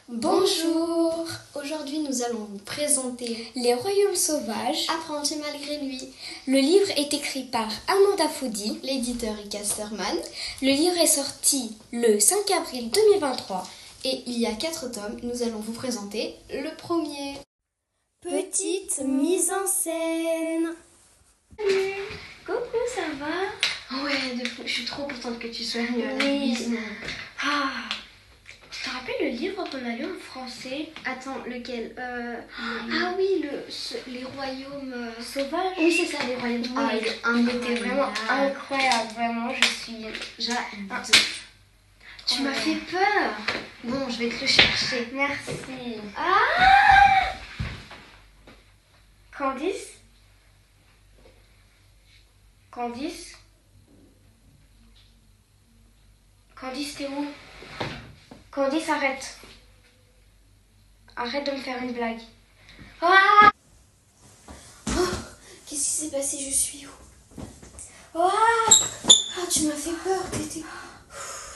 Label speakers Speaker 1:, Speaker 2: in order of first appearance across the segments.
Speaker 1: Bonjour! Aujourd'hui nous allons vous présenter
Speaker 2: Les Royaumes Sauvages,
Speaker 1: Apprenti malgré lui.
Speaker 2: Le livre est écrit par Amanda Foody.
Speaker 1: L'éditeur est Casterman.
Speaker 2: Le livre est sorti le 5 avril 2023.
Speaker 1: Et il y a 4 tomes, nous allons vous présenter le premier.
Speaker 2: Petite mise en scène.
Speaker 1: Salut!
Speaker 2: Coucou, ça va?
Speaker 1: Ouais, je suis trop contente que tu sois venue.
Speaker 2: Oui. Tu te rappelles le livre qu'on a lu en français?
Speaker 1: Attends, lequel Ah oui, les royaumes
Speaker 2: Sauvages?
Speaker 1: Oui, c'est ça, les royaumes sauvages.
Speaker 2: Il était vraiment incroyable, vraiment,
Speaker 1: J'adore. Tu m'as fait peur. Bon, je vais te le chercher.
Speaker 2: Merci.
Speaker 1: Ah!
Speaker 2: Candice? Candice? Candice, t'es où? Candice, arrête. Arrête de me faire une blague. Ah!
Speaker 1: Oh, qu'est-ce qui s'est passé? Je suis où? Oh! Ah, tu m'as fait peur.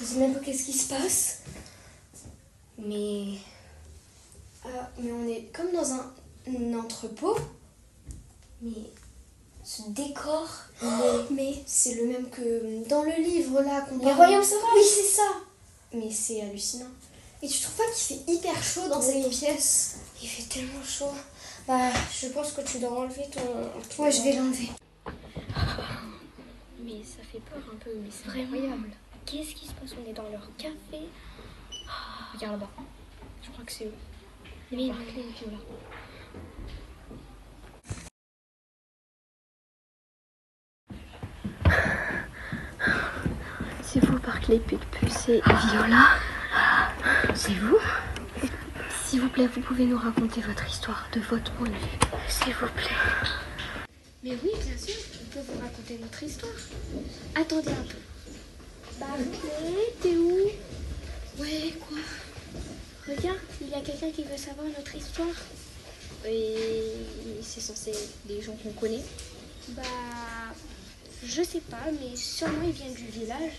Speaker 2: Je sais même pas qu'est-ce qui se passe. Mais
Speaker 1: on est comme dans un entrepôt.
Speaker 2: Mais ce décor,
Speaker 1: Mais c'est le même que dans le livre là qu'on
Speaker 2: Les
Speaker 1: parle.
Speaker 2: Royaumes Sauvages.
Speaker 1: Oui, c'est ça. Mais c'est hallucinant. Et tu trouves pas qu'il fait hyper chaud dans cette pièce?
Speaker 2: il fait tellement chaud. Bah, je pense que tu dois enlever ton...
Speaker 1: Ouais, je vais l'enlever.
Speaker 2: Mais ça fait peur un peu, mais c'est incroyable. Qu'est-ce qui se passe? On est dans leur café. Regarde là-bas. Je crois que c'est eux. Il y a Barclay et Viola.
Speaker 1: C'est vous, Barclay, c'est Viola. C'est vous? S'il vous plaît, vous pouvez nous raconter votre histoire de votre point de vue. S'il vous plaît.
Speaker 2: Mais oui, bien sûr, on peut vous raconter notre histoire. Attendez un peu. Barclay, t'es où?
Speaker 1: Ouais, quoi?
Speaker 2: Regarde, il y a quelqu'un qui veut savoir notre histoire.
Speaker 1: Et c'est censé être des gens qu'on connaît?
Speaker 2: Bah, je sais pas, mais sûrement il vient du village.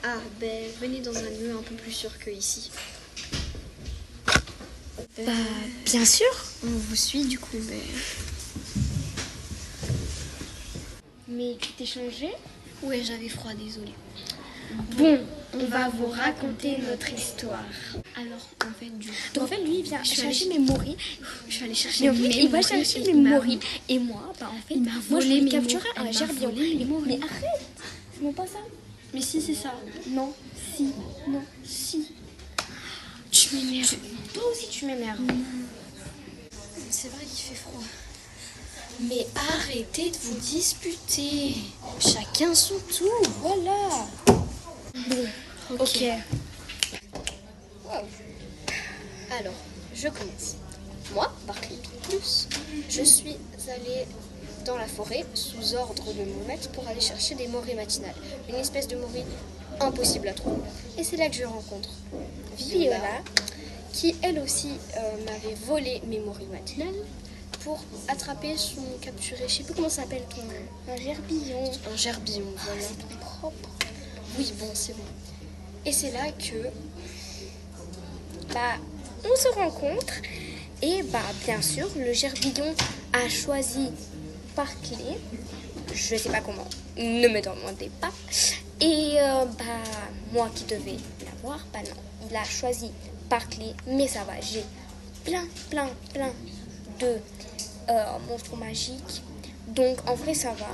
Speaker 1: Ah, ben, venez dans un lieu un peu plus sûr que ici.
Speaker 2: Bah, bien sûr.
Speaker 1: On vous suit du coup,
Speaker 2: Mais tu t'es changé?
Speaker 1: Ouais, j'avais froid, désolée.
Speaker 2: Bon, on va vous raconter notre histoire.
Speaker 1: Alors, en fait,
Speaker 2: Donc en fait, lui, il vient
Speaker 1: Je suis
Speaker 2: chercher
Speaker 1: allée-
Speaker 2: mes moris.
Speaker 1: je suis allée chercher
Speaker 2: Il va chercher mes moris. Et moi, bah en fait,
Speaker 1: Il m'a
Speaker 2: moi je
Speaker 1: volé
Speaker 2: voulais
Speaker 1: mes
Speaker 2: capturer
Speaker 1: moris.
Speaker 2: un
Speaker 1: Elle m'a
Speaker 2: gerbion.
Speaker 1: volé mes moris.
Speaker 2: Mais arrête, c'est même pas ça.
Speaker 1: Mais si, c'est ça.
Speaker 2: Non, si, non, si.
Speaker 1: Tu m'énerves.
Speaker 2: Toi aussi, tu m'énerves.
Speaker 1: C'est vrai qu'il fait froid. Mais arrêtez de vous disputer. Chacun son tour.
Speaker 2: Voilà.
Speaker 1: Bon,
Speaker 2: Ok.
Speaker 1: Alors, je commence. Moi, Barclay Plus, je suis allée dans la forêt sous ordre de mon maître pour aller chercher des morilles matinales. Une espèce de morille impossible à trouver. Et c'est là que je rencontre Viola, qui elle aussi m'avait volé mes morilles matinales pour attraper son capturé. Je sais plus comment ça s'appelle ton...
Speaker 2: Un gerbillon.
Speaker 1: Un gerbillon, voilà.
Speaker 2: Propre.
Speaker 1: Oui, bon, c'est bon. Et c'est là que...
Speaker 2: Bah, on se rencontre. Et bah, bien sûr, le gerbillon a choisi Barclay. Je sais pas comment. Ne me demandez pas. Et bah, moi qui devais l'avoir, bah non. Il a choisi Barclay. Mais ça va, j'ai plein de monstres magiques. Donc en vrai, ça va.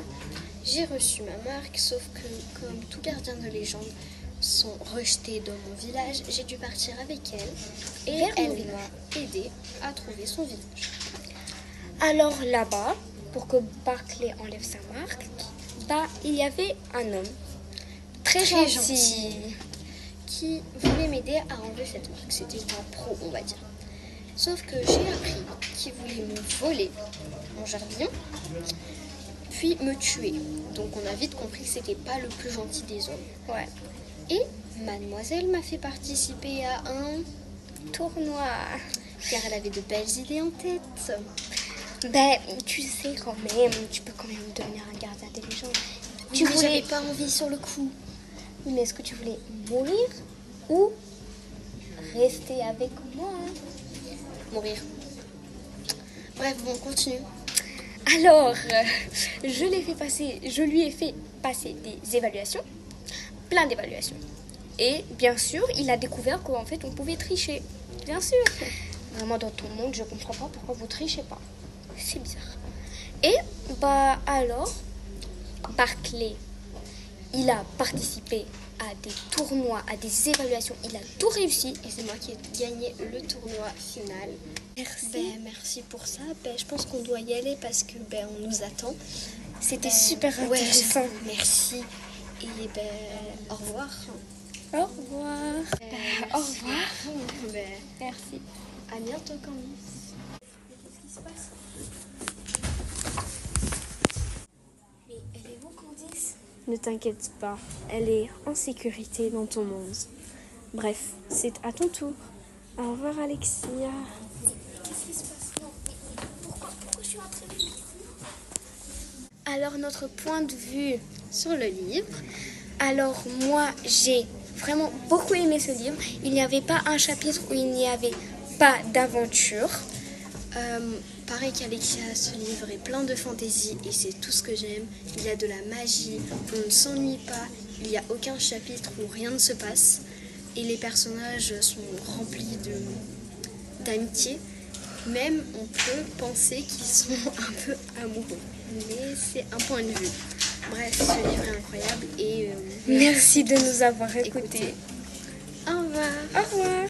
Speaker 1: j'ai reçu ma marque, sauf que comme tout gardien de légende sont rejetés dans mon village, j'ai dû partir avec elle et
Speaker 2: Vers mon
Speaker 1: elle
Speaker 2: village.
Speaker 1: m'a aidé à trouver son village.
Speaker 2: Alors là-bas, pour que Barclay enlève sa marque, bah, il y avait un homme très gentil.
Speaker 1: Qui voulait m'aider à enlever cette marque. C'était un pro, on va dire. Sauf que j'ai appris qu'il voulait me voler mon gerbillon, puis me tuer. Donc on a vite compris que c'était pas le plus gentil des hommes.
Speaker 2: Ouais.
Speaker 1: Et mademoiselle m'a fait participer à un
Speaker 2: Tournoi.
Speaker 1: car elle avait de belles idées en tête.
Speaker 2: Ben, tu sais quand même, tu peux quand même devenir un gardien des légendes. Tu
Speaker 1: Mais
Speaker 2: voulais...
Speaker 1: j'avais pas envie sur le coup.
Speaker 2: Mais est-ce que tu voulais mourir ou rester avec moi.
Speaker 1: Mourir. Bref, bon, continue.
Speaker 2: Alors, je lui ai fait passer des évaluations, plein d'évaluations. Et bien sûr, il a découvert qu'en fait, on pouvait tricher. Bien sûr. Vraiment, dans tout le monde, je comprends pas pourquoi vous trichez pas. C'est bizarre. Et alors, Barclay, il a participé à des tournois, à des évaluations. Il a tout réussi.
Speaker 1: Et c'est moi qui ai gagné le tournoi final.
Speaker 2: Merci.
Speaker 1: Merci pour ça. Je pense qu'on doit y aller parce que on nous attend.
Speaker 2: C'était super intéressant.
Speaker 1: Merci. Et au revoir.
Speaker 2: Au revoir. Au revoir.
Speaker 1: Merci. À bientôt, Candice. Qu'est-ce qui se passe?
Speaker 2: Mais elle est où, Candice?
Speaker 3: Ne t'inquiète pas, elle est en sécurité dans ton monde. Bref, c'est à ton tour. Au revoir, Alexia.
Speaker 2: Qu'est-ce qui se passe? Non, pourquoi je suis entrée? Alors, notre point de vue
Speaker 1: Sur le livre.
Speaker 2: Alors moi, j'ai vraiment beaucoup aimé ce livre. Il n'y avait pas un chapitre où il n'y avait pas d'aventure.
Speaker 1: Pareil qu'Alexia, ce livre est plein de fantaisie et c'est tout ce que j'aime. Il y a de la magie, on ne s'ennuie pas, il n'y a aucun chapitre où rien ne se passe et les personnages sont remplis d'amitié. Même on peut penser qu'ils sont un peu amoureux, mais c'est un point de vue. Bref, ce livre est incroyable et
Speaker 2: Merci de nous avoir écoutés.
Speaker 1: Au revoir.
Speaker 2: Au revoir.